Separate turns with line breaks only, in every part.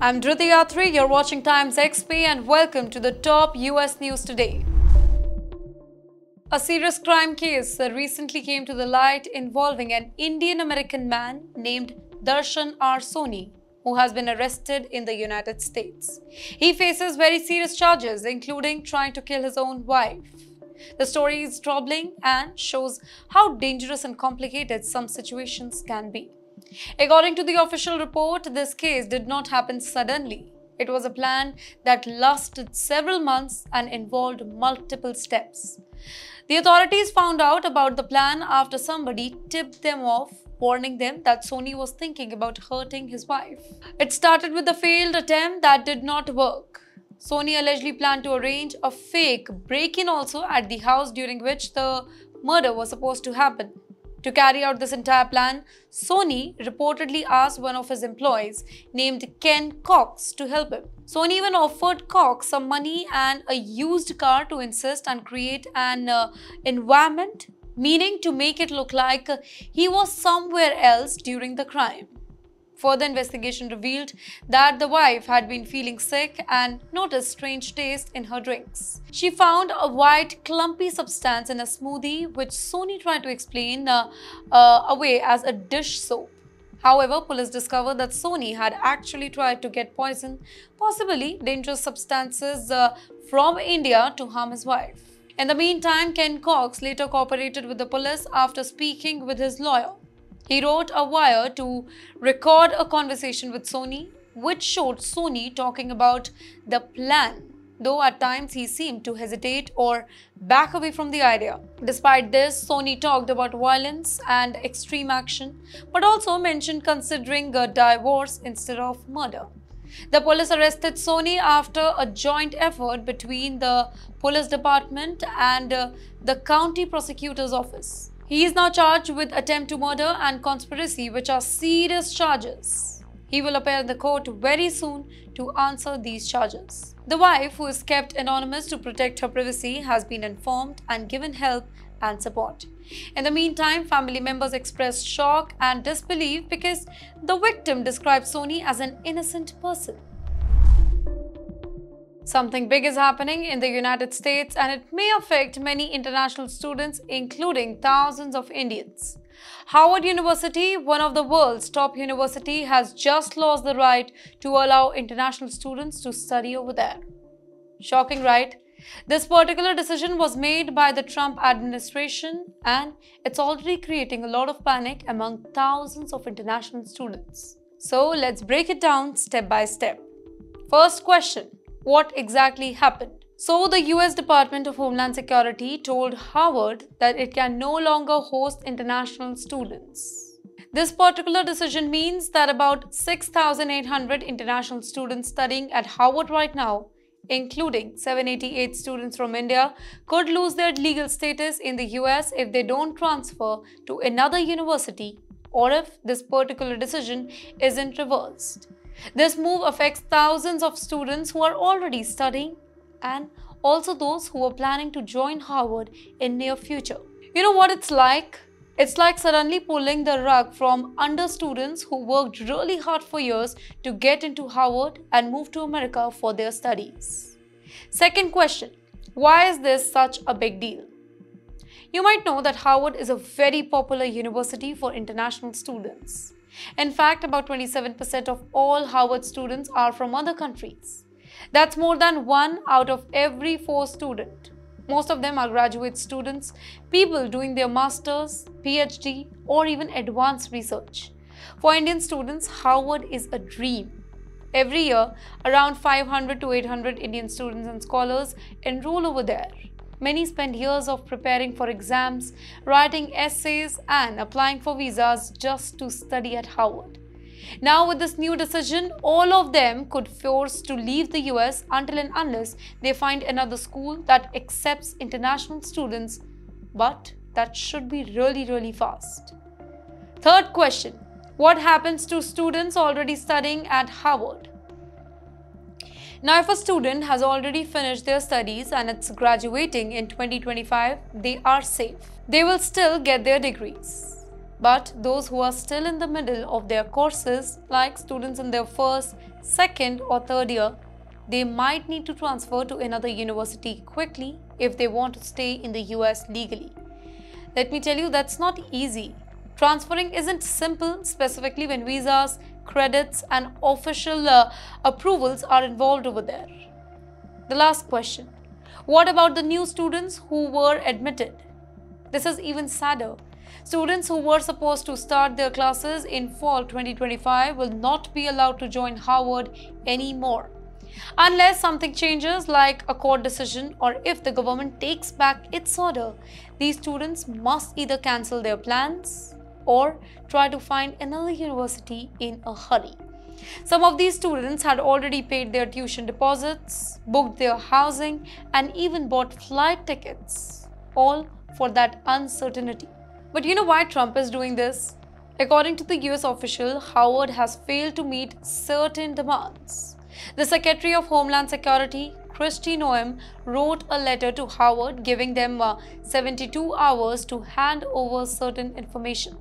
I'm Dhriti Yatri, you're watching TimesXP and welcome to the top US news today. A serious crime case recently came to the light involving an Indian-American man named Darshan R. Soni, who has been arrested in the United States. He faces very serious charges, including trying to kill his own wife. The story is troubling and shows how dangerous and complicated some situations can be. According to the official report, this case did not happen suddenly. It was a plan that lasted several months and involved multiple steps. The authorities found out about the plan after somebody tipped them off, warning them that Soni was thinking about hurting his wife. It started with a failed attempt that did not work. Soni allegedly planned to arrange a fake break-in also at the house during which the murder was supposed to happen. To carry out this entire plan, Soni reportedly asked one of his employees named Ken Cox to help him. Soni even offered Cox some money and a used car to insist and create an environment, meaning to make it look like he was somewhere else during the crime. Further investigation revealed that the wife had been feeling sick and noticed strange taste in her drinks. She found a white clumpy substance in a smoothie which Soni tried to explain away as a dish soap. However, police discovered that Soni had actually tried to get poison, possibly dangerous substances from India, to harm his wife. In the meantime, Ken Cox later cooperated with the police after speaking with his lawyer. He wrote a wire to record a conversation with Soni, which showed Soni talking about the plan, though at times he seemed to hesitate or back away from the idea. Despite this, Soni talked about violence and extreme action, but also mentioned considering a divorce instead of murder. The police arrested Soni after a joint effort between the police department and the county prosecutor's office. He is now charged with attempt to murder and conspiracy, which are serious charges. He will appear in the court very soon to answer these charges. The wife, who is kept anonymous to protect her privacy, has been informed and given help and support. In the meantime, family members expressed shock and disbelief because the victim described Soni as an innocent person. Something big is happening in the United States and it may affect many international students, including thousands of Indians. Howard University, one of the world's top universities, has just lost the right to allow international students to study over there. Shocking, right? This particular decision was made by the Trump administration and it's already creating a lot of panic among thousands of international students. So let's break it down step by step. First question. What exactly happened? So the US Department of Homeland Security told Howard that it can no longer host international students. This particular decision means that about 6,800 international students studying at Howard right now, including 788 students from India, could lose their legal status in the US if they don't transfer to another university or if this particular decision isn't reversed. This move affects thousands of students who are already studying and also those who are planning to join Harvard in near future. You know what it's like? It's like suddenly pulling the rug from under students who worked really hard for years to get into Harvard and move to America for their studies. Second question, why is this such a big deal? You might know that Harvard is a very popular university for international students. In fact, about 27% of all Harvard students are from other countries. That's more than 1 out of every 4 students. Most of them are graduate students, people doing their masters, PhD, or even advanced research. For Indian students, Harvard is a dream. Every year, around 500 to 800 Indian students and scholars enroll over there. Many spend years of preparing for exams, writing essays and applying for visas just to study at Harvard. Now with this new decision, all of them could be forced to leave the US until and unless they find another school that accepts international students, but that should be really fast. Third question, what happens to students already studying at Harvard? Now, if a student has already finished their studies and it's graduating in 2025, they are safe. They will still get their degrees. But those who are still in the middle of their courses, like students in their first, second or third year, they might need to transfer to another university quickly if they want to stay in the US legally. Let me tell you, that's not easy. Transferring isn't simple, specifically when visas, credits, and official approvals are involved over there. The last question: what about the new students who were admitted? This is even sadder. Students who were supposed to start their classes in fall 2025 will not be allowed to join Harvard anymore. Unless something changes, like a court decision, or if the government takes back its order, these students must either cancel their plans or try to find another university in a hurry. Some of these students had already paid their tuition deposits, booked their housing, and even bought flight tickets, all for that uncertainty. But you know why Trump is doing this? According to the US official, Howard has failed to meet certain demands. The Secretary of Homeland Security, Kristi Noem, wrote a letter to Howard giving them 72 hours to hand over certain information.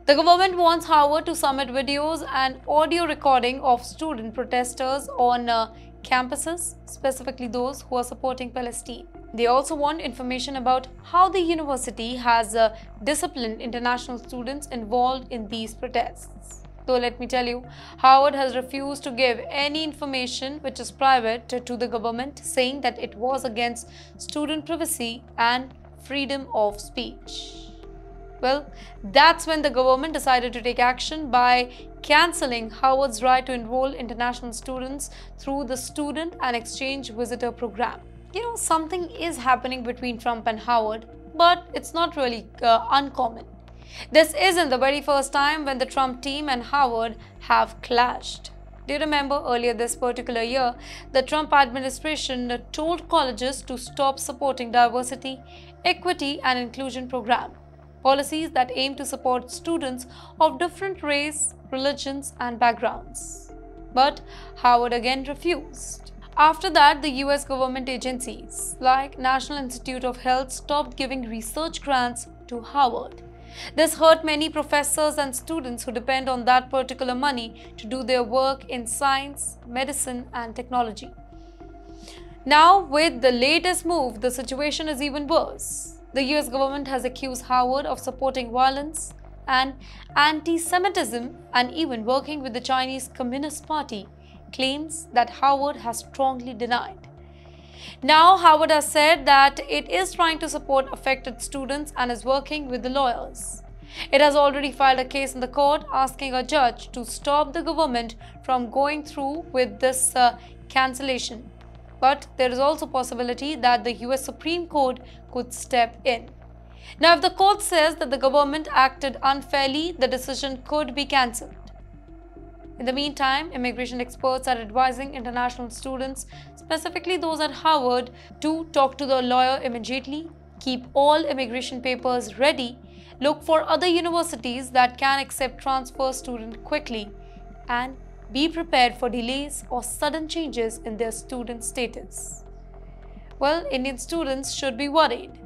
The government wants Howard to submit videos and audio recording of student protesters on campuses, specifically those who are supporting Palestine. They also want information about how the university has disciplined international students involved in these protests. Though let me tell you, Howard has refused to give any information which is private to the government, saying that it was against student privacy and freedom of speech. Well, that's when the government decided to take action by cancelling Howard's right to enroll international students through the Student and Exchange Visitor Program. You know, something is happening between Trump and Howard, but it's not really uncommon. This isn't the very first time when the Trump team and Howard have clashed. Do you remember earlier this particular year, the Trump administration told colleges to stop supporting diversity, equity, and inclusion programs, policies that aim to support students of different race, religions, and backgrounds. But Howard again refused. After that, the US government agencies like National Institute of Health stopped giving research grants to Howard. This hurt many professors and students who depend on that particular money to do their work in science, medicine, and technology. Now, with the latest move, the situation is even worse. The US government has accused Howard of supporting violence and anti-Semitism and even working with the Chinese Communist Party, claims that Howard has strongly denied. Now, Howard has said that it is trying to support affected students and is working with the lawyers. It has already filed a case in the court asking a judge to stop the government from going through with this cancellation. But there is also a possibility that the US Supreme Court could step in. Now, if the court says that the government acted unfairly, the decision could be cancelled. In the meantime, immigration experts are advising international students, specifically those at Harvard, to talk to the lawyer immediately, keep all immigration papers ready, look for other universities that can accept transfer students quickly, and be prepared for delays or sudden changes in their student status. Well, Indian students should be worried.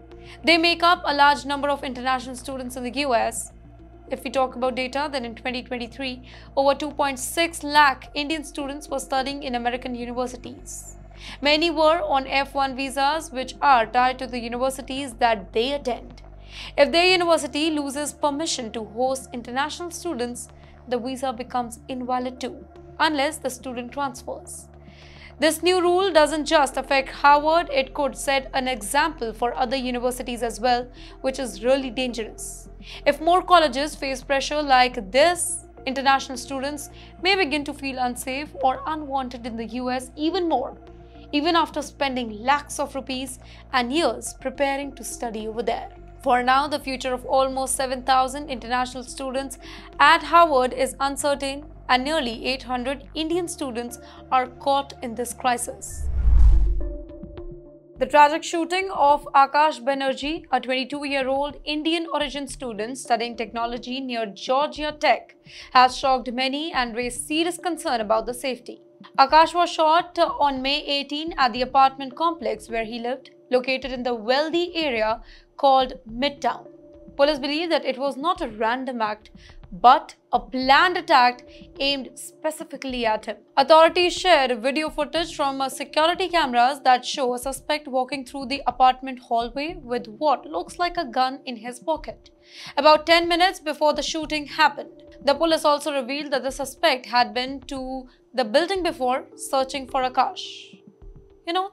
They make up a large number of international students in the US. If we talk about data, then in 2023, over 2.6 lakh Indian students were studying in American universities. Many were on F1 visas, which are tied to the universities that they attend. If their university loses permission to host international students, the visa becomes invalid too, unless the student transfers. This new rule doesn't just affect Harvard, it could set an example for other universities as well, which is really dangerous. If more colleges face pressure like this, international students may begin to feel unsafe or unwanted in the US even more, even after spending lakhs of rupees and years preparing to study over there. For now, the future of almost 7,000 international students at Harvard is uncertain, and nearly 800 Indian students are caught in this crisis. The tragic shooting of Akash Banerjee, a 22-year-old Indian origin student studying technology near Georgia Tech, has shocked many and raised serious concern about the safety. Akash was shot on May 18 at the apartment complex where he lived, located in the wealthy area called Midtown. Police believe that it was not a random act, but a planned attack aimed specifically at him. Authorities shared video footage from security cameras that show a suspect walking through the apartment hallway with what looks like a gun in his pocket, about 10 minutes before the shooting happened. The police also revealed that the suspect had been to the building before, searching for Akash.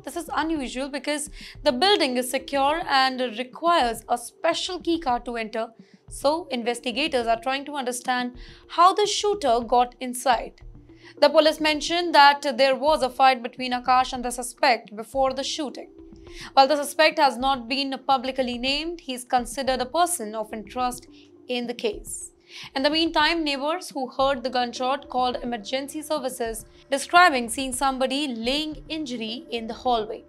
This is unusual because the building is secure and requires a special key card to enter. So, investigators are trying to understand how the shooter got inside. The police mentioned that there was a fight between Akash and the suspect before the shooting. While the suspect has not been publicly named, he is considered a person of interest in the case. In the meantime, neighbors who heard the gunshot called emergency services, describing seeing somebody laying injury in the hallway.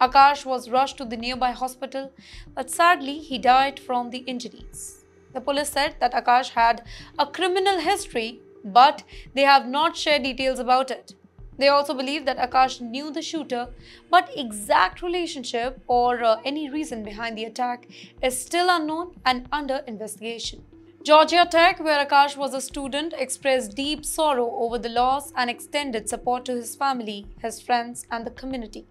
Akash was rushed to the nearby hospital, but sadly he died from the injuries. The police said that Akash had a criminal history, but they have not shared details about it. They also believe that Akash knew the shooter, but exact relationship or any reason behind the attack is still unknown and under investigation. Georgia Tech, where Akash was a student, expressed deep sorrow over the loss and extended support to his family, his friends, and the community.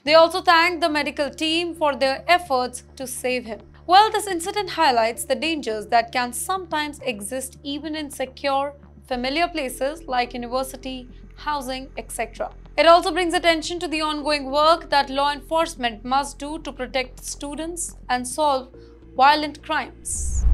They also thanked the medical team for their efforts to save him. Well, this incident highlights the dangers that can sometimes exist even in secure, familiar places like university, housing, etc. It also brings attention to the ongoing work that law enforcement must do to protect students and solve violent crimes.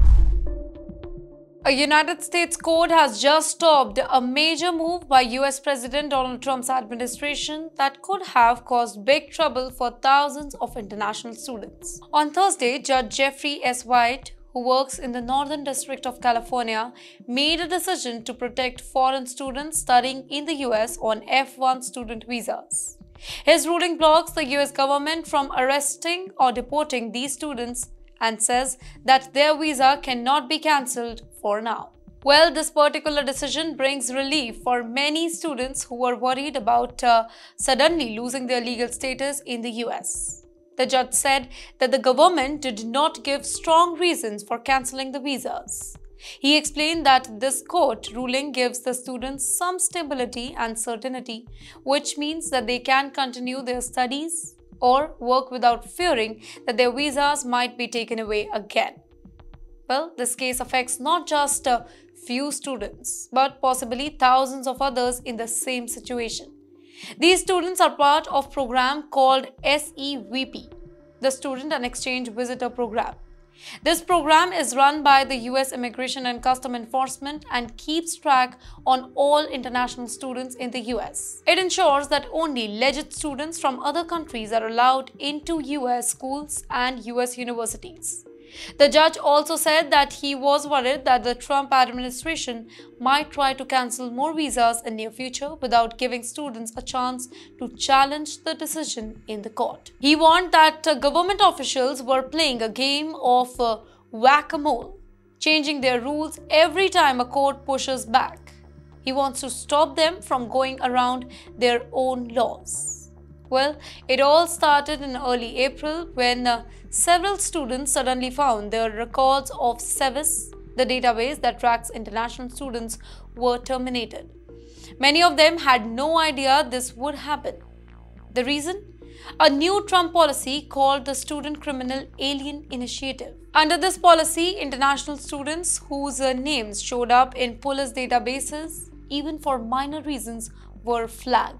A United States court has just stopped a major move by US President Donald Trump's administration that could have caused big trouble for thousands of international students. On Thursday, Judge Jeffrey S. White, who works in the Northern District of California, made a decision to protect foreign students studying in the US on F-1 student visas. His ruling blocks the US government from arresting or deporting these students and says that their visa cannot be cancelled for now. Well, this particular decision brings relief for many students who were worried about suddenly losing their legal status in the US. The judge said that the government did not give strong reasons for cancelling the visas. He explained that this court ruling gives the students some stability and certainty, which means that they can continue their studies or work without fearing that their visas might be taken away again. Well, this case affects not just a few students, but possibly thousands of others in the same situation. These students are part of a program called SEVP, the Student and Exchange Visitor Program. This program is run by the US Immigration and Custom Enforcement and keeps track on all international students in the US. It ensures that only legit students from other countries are allowed into US schools and US universities. The judge also said that he was worried that the Trump administration might try to cancel more visas in near future without giving students a chance to challenge the decision in the court. He warned that government officials were playing a game of whack-a-mole, changing their rules every time a court pushes back. He wants to stop them from going around their own laws. Well, it all started in early April when several students suddenly found their records of SEVIS, the database that tracks international students, were terminated. Many of them had no idea this would happen. The reason? A new Trump policy called the Student Criminal Alien Initiative. Under this policy, international students whose names showed up in police databases, even for minor reasons, were flagged.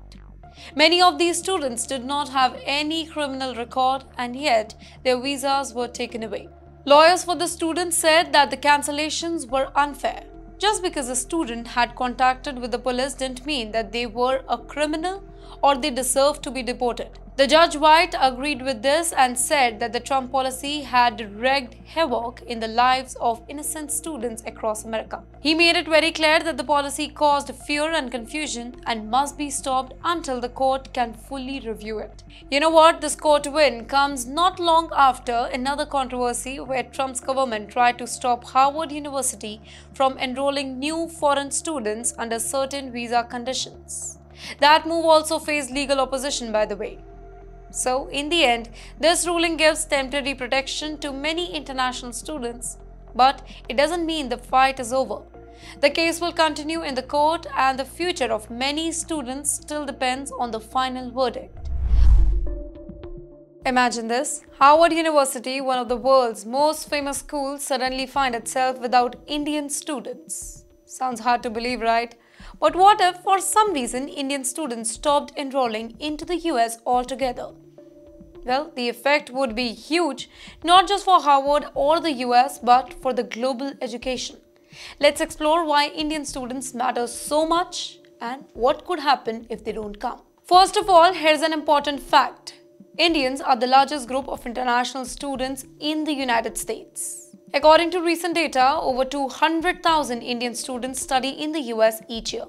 Many of these students did not have any criminal record and yet their visas were taken away. Lawyers for the students said that the cancellations were unfair. Just because a student had contacted with the police didn't mean that they were a criminal or they deserved to be deported. The Judge White agreed with this and said that the Trump policy had wreaked havoc in the lives of innocent students across America. He made it very clear that the policy caused fear and confusion and must be stopped until the court can fully review it. You know what? This court win comes not long after another controversy where Trump's government tried to stop Harvard University from enrolling new foreign students under certain visa conditions. That move also faced legal opposition, by the way. So, in the end, this ruling gives temporary protection to many international students, but it doesn't mean the fight is over. The case will continue in the court, and the future of many students still depends on the final verdict. Imagine this: Harvard University, one of the world's most famous schools, suddenly finds itself without Indian students. Sounds hard to believe, right? But what if, for some reason, Indian students stopped enrolling into the US altogether? Well, the effect would be huge, not just for Harvard or the US, but for the global education. Let's explore why Indian students matter so much and what could happen if they don't come. First of all, here's an important fact. Indians are the largest group of international students in the United States. According to recent data, over 200,000 Indian students study in the US each year.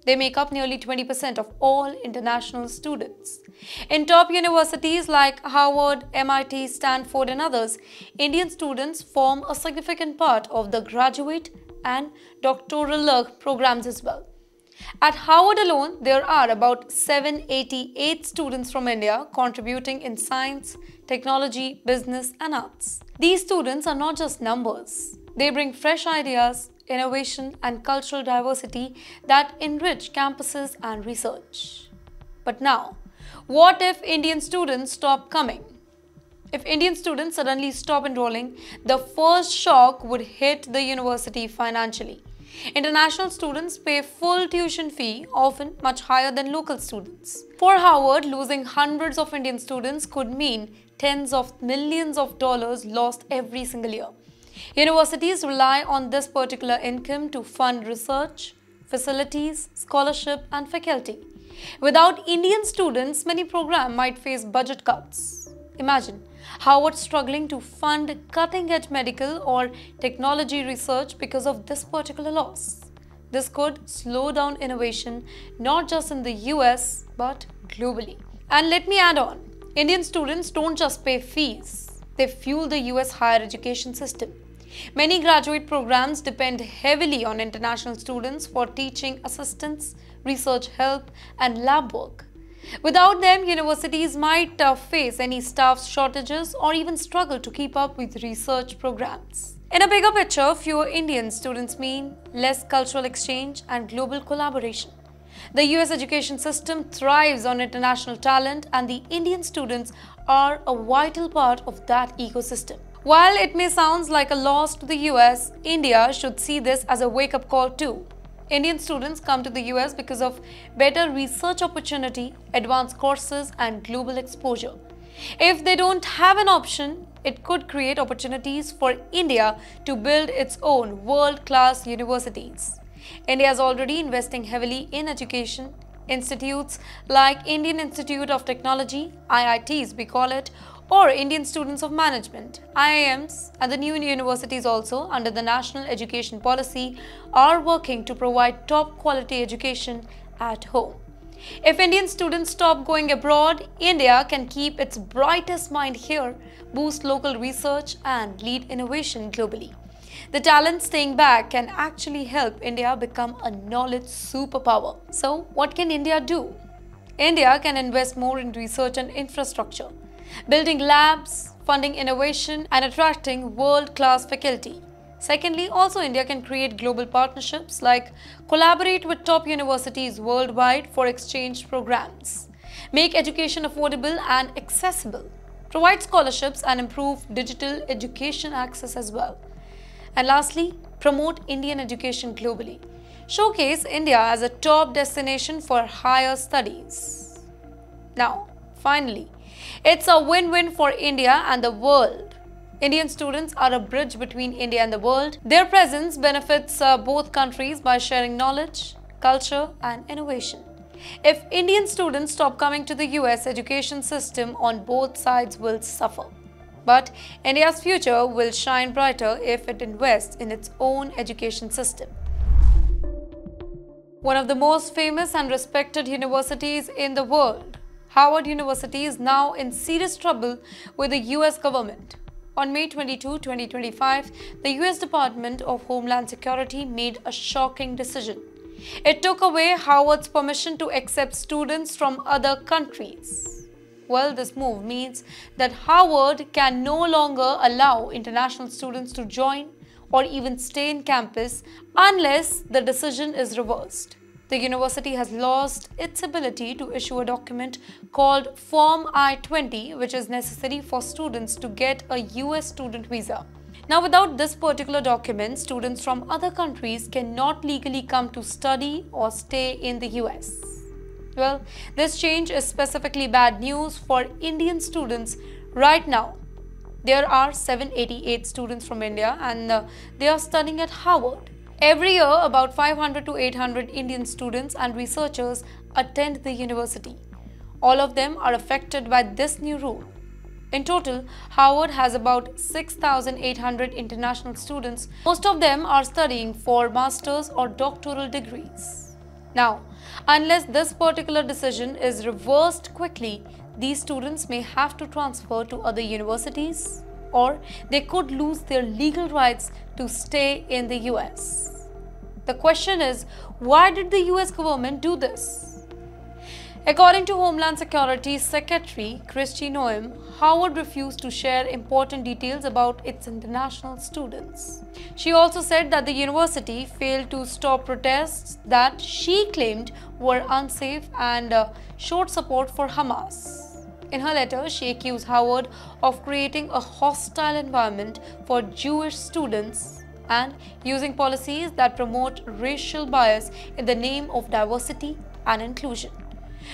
They make up nearly 20% of all international students. In top universities like Harvard, MIT, Stanford and others, Indian students form a significant part of the graduate and doctoral programs as well. At Harvard alone, there are about 788 students from India contributing in science, technology, business and arts. These students are not just numbers. They bring fresh ideas, innovation and cultural diversity that enrich campuses and research. But now, what if Indian students stop coming? If Indian students suddenly stop enrolling, the first shock would hit the university financially. International students pay full tuition fee, often much higher than local students. For Harvard, losing hundreds of Indian students could mean tens of millions of dollars lost every single year. Universities rely on this particular income to fund research, facilities, scholarship and faculty. Without Indian students, many programs might face budget cuts. Imagine Harvard struggling to fund cutting-edge medical or technology research because of this particular loss. This could slow down innovation not just in the US but globally. And let me add on, Indian students don't just pay fees, they fuel the US higher education system. Many graduate programs depend heavily on international students for teaching assistants, research help and lab work. Without them, universities might face any staff shortages or even struggle to keep up with research programs. In a bigger picture, fewer Indian students mean less cultural exchange and global collaboration. The US education system thrives on international talent, and the Indian students are a vital part of that ecosystem. While it may sound like a loss to the US, India should see this as a wake-up call too. Indian students come to the US because of better research opportunity, advanced courses and global exposure. If they don't have an option, it could create opportunities for India to build its own world-class universities. India is already investing heavily in education. Institutes like Indian Institute of Technology, IITs we call it, or Indian Students of Management, IIMs, and the new universities also under the National Education Policy are working to provide top quality education at home. If Indian students stop going abroad, India can keep its brightest mind here, boost local research and lead innovation globally. The talent staying back can actually help India become a knowledge superpower. So what can India do? India can invest more in research and infrastructure, building labs, funding innovation and attracting world-class faculty. Secondly, also India can create global partnerships like collaborate with top universities worldwide for exchange programs, make education affordable and accessible, provide scholarships and improve digital education access as well. And lastly, promote Indian education globally. Showcase India as a top destination for higher studies. Now, finally, it's a win-win for India and the world. Indian students are a bridge between India and the world. Their presence benefits both countries by sharing knowledge, culture and innovation. If Indian students stop coming to the US, education system on both sides will suffer. But India's future will shine brighter if it invests in its own education system. One of the most famous and respected universities in the world, Harvard University, is now in serious trouble with the US government. On May 22, 2025, the US Department of Homeland Security made a shocking decision. It took away Harvard's permission to accept students from other countries. Well, this move means that Harvard can no longer allow international students to join or even stay in campus unless the decision is reversed. The university has lost its ability to issue a document called Form I-20, which is necessary for students to get a US student visa. Now, without this particular document, students from other countries cannot legally come to study or stay in the US. Well, this change is specifically bad news for Indian students right now. There are 788 students from India and they are studying at Harvard. Every year, about 500 to 800 Indian students and researchers attend the university. All of them are affected by this new rule. In total, Harvard has about 6,800 international students. Most of them are studying for master's or doctoral degrees. Now, unless this particular decision is reversed quickly, these students may have to transfer to other universities, or they could lose their legal rights to stay in the US. The question is, why did the US government do this? According to Homeland Security Secretary Kristi Noem, Harvard refused to share important details about its international students. She also said that the university failed to stop protests that she claimed were unsafe and showed support for Hamas. In her letter, she accused Harvard of creating a hostile environment for Jewish students and using policies that promote racial bias in the name of diversity and inclusion.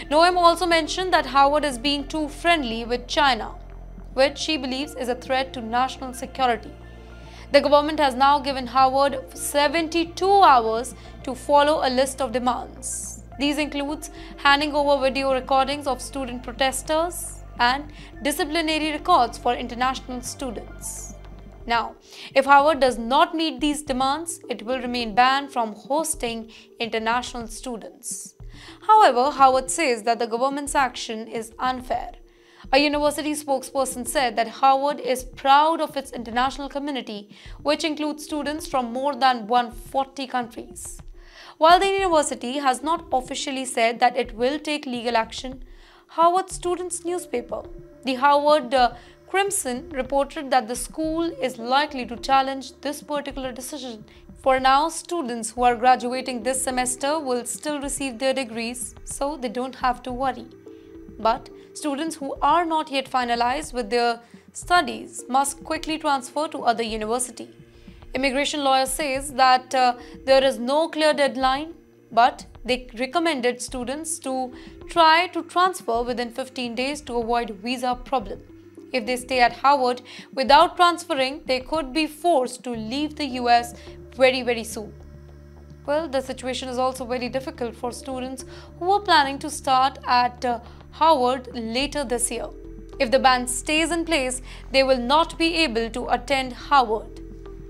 Noem also mentioned that Harvard is being too friendly with China, which she believes is a threat to national security. The government has now given Harvard 72 hours to follow a list of demands. These include handing over video recordings of student protesters and disciplinary records for international students. Now, if Harvard does not meet these demands, it will remain banned from hosting international students. However, Harvard says that the government's action is unfair. A university spokesperson said that Harvard is proud of its international community, which includes students from more than 140 countries. While the university has not officially said that it will take legal action, Harvard students' newspaper, the Harvard Crimson, reported that the school is likely to challenge this particular decision. For now, students who are graduating this semester will still receive their degrees, so they don't have to worry. But students who are not yet finalized with their studies must quickly transfer to other university. Immigration lawyer says that there is no clear deadline, but they recommended students to try to transfer within 15 days to avoid visa problem. If they stay at Harvard without transferring, they could be forced to leave the US very soon. Well, the situation is also very difficult for students who are planning to start at Harvard later this year. If the ban stays in place, they will not be able to attend Harvard.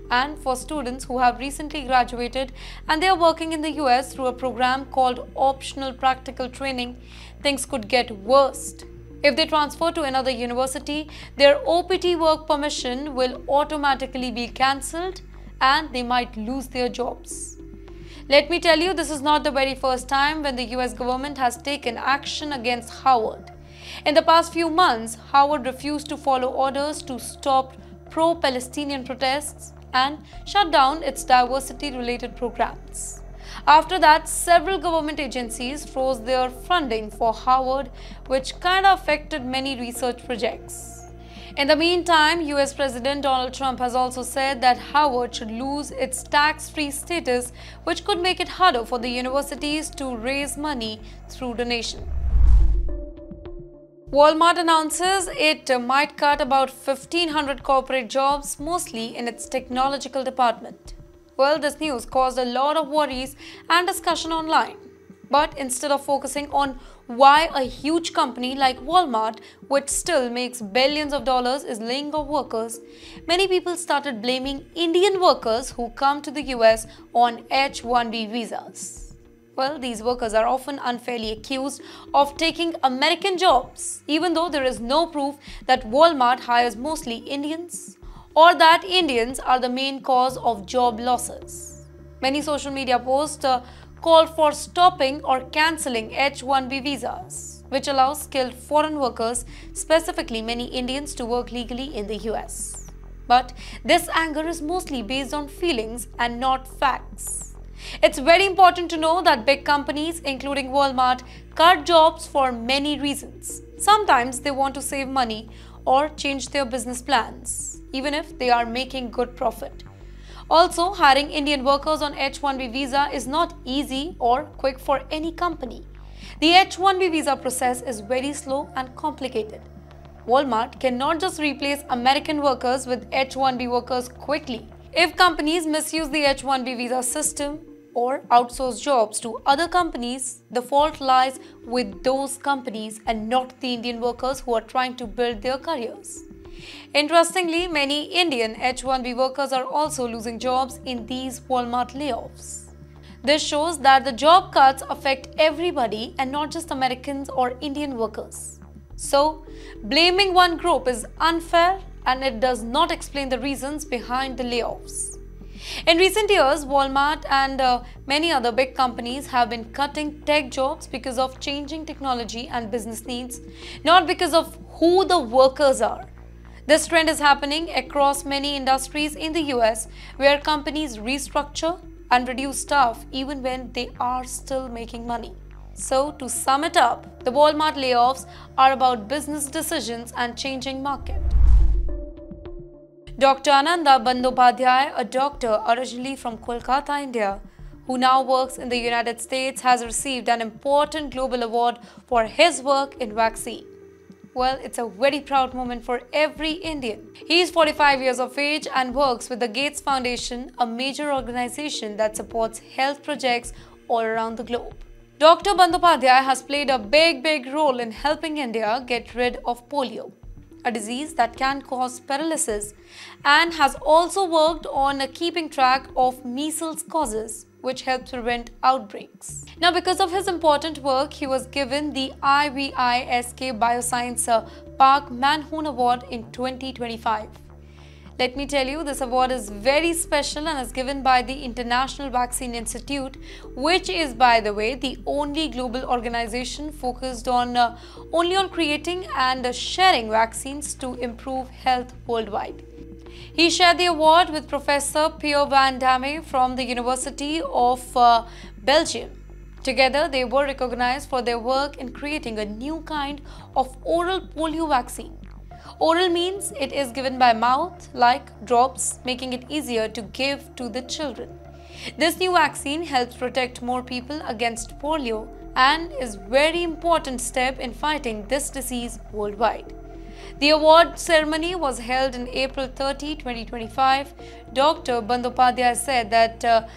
And for students who have recently graduated and they are working in the US through a program called Optional Practical Training, things could get worse. If they transfer to another university, their OPT work permission will automatically be cancelled and they might lose their jobs. Let me tell you, this is not the very first time when the US government has taken action against Harvard. In the past few months, Harvard refused to follow orders to stop pro-Palestinian protests and shut down its diversity-related programs. After that, several government agencies froze their funding for Harvard, which kind of affected many research projects. In the meantime, US President Donald Trump has also said that Harvard should lose its tax-free status, which could make it harder for the universities to raise money through donation. Walmart announces it might cut about 1,500 corporate jobs, mostly in its technological department. Well, this news caused a lot of worries and discussion online. But instead of focusing on why a huge company like Walmart, which still makes billions of dollars, is laying off workers, many people started blaming Indian workers who come to the US on H-1B visas. Well, these workers are often unfairly accused of taking American jobs, even though there is no proof that Walmart hires mostly Indians or that Indians are the main cause of job losses. Many social media posts called for stopping or cancelling H-1B visas, which allows skilled foreign workers, specifically many Indians, to work legally in the US. But this anger is mostly based on feelings and not facts. It's very important to know that big companies, including Walmart, cut jobs for many reasons. Sometimes they want to save money or change their business plans, even if they are making good profit. Also, hiring Indian workers on H-1B visa is not easy or quick for any company. The H-1B visa process is very slow and complicated. Walmart cannot just replace American workers with H-1B workers quickly. If companies misuse the H-1B visa system or outsource jobs to other companies, the fault lies with those companies and not the Indian workers who are trying to build their careers. Interestingly, many Indian H-1B workers are also losing jobs in these Walmart layoffs. This shows that the job cuts affect everybody and not just Americans or Indian workers. So, blaming one group is unfair and it does not explain the reasons behind the layoffs. In recent years, Walmart and many other big companies have been cutting tech jobs because of changing technology and business needs, not because of who the workers are. This trend is happening across many industries in the US, where companies restructure and reduce staff even when they are still making money. So, to sum it up, the Walmart layoffs are about business decisions and changing market. Dr. Anand Bandupadya, a doctor originally from Kolkata, India, who now works in the United States, has received an important global award for his work in vaccine. Well, it's a very proud moment for every Indian. He is 45 years of age and works with the Gates Foundation, a major organization that supports health projects all around the globe. Dr. Bandupadya has played a big role in helping India get rid of polio, a disease that can cause paralysis, and has also worked on keeping track of measles causes, which helps prevent outbreaks. Now, because of his important work, he was given the IVISK Bioscience Park Manhoon Award in 2025. Let me tell you, this award is very special and is given by the International Vaccine Institute, which is, by the way, the only global organization focused on only on creating and sharing vaccines to improve health worldwide. He shared the award with Professor Pierre van Damme from the University of Belgium. Together, they were recognized for their work in creating a new kind of oral polio vaccine. Oral means it is given by mouth, like drops, making it easier to give to the children. This new vaccine helps protect more people against polio and is a very important step in fighting this disease worldwide. The award ceremony was held in April 30, 2025. Dr. Bandupadya said that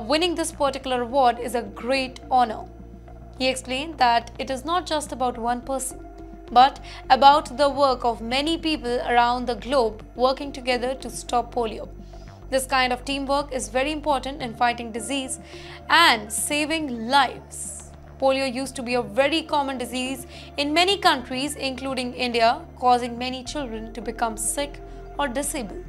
winning this particular award is a great honor. He explained that it is not just about one person, but about the work of many people around the globe working together to stop polio. This kind of teamwork is very important in fighting disease and saving lives. Polio used to be a very common disease in many countries, including India, causing many children to become sick or disabled.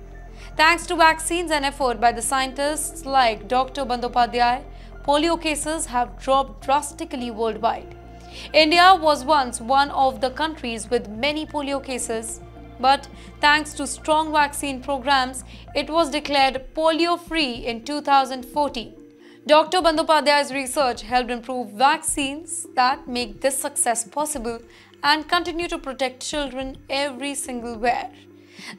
Thanks to vaccines and effort by the scientists like Dr. Bandupadya, polio cases have dropped drastically worldwide. India was once one of the countries with many polio cases, but thanks to strong vaccine programs, it was declared polio-free in 2014. Dr. Bandupadya's research helped improve vaccines that make this success possible and continue to protect children every single-where.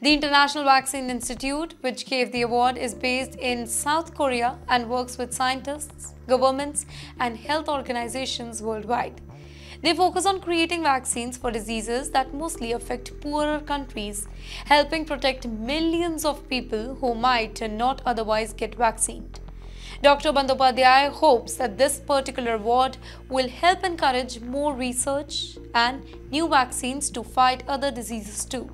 The International Vaccine Institute, which gave the award, is based in South Korea and works with scientists, governments, and health organizations worldwide. They focus on creating vaccines for diseases that mostly affect poorer countries, helping protect millions of people who might not otherwise get vaccinated. Dr. Bandupadya hopes that this particular award will help encourage more research and new vaccines to fight other diseases too.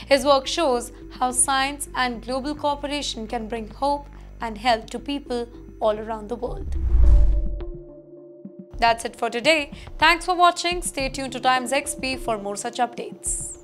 His work shows how science and global cooperation can bring hope and help to people all around the world. That's it for today. Thanks for watching. Stay tuned to TimesXP for more such updates.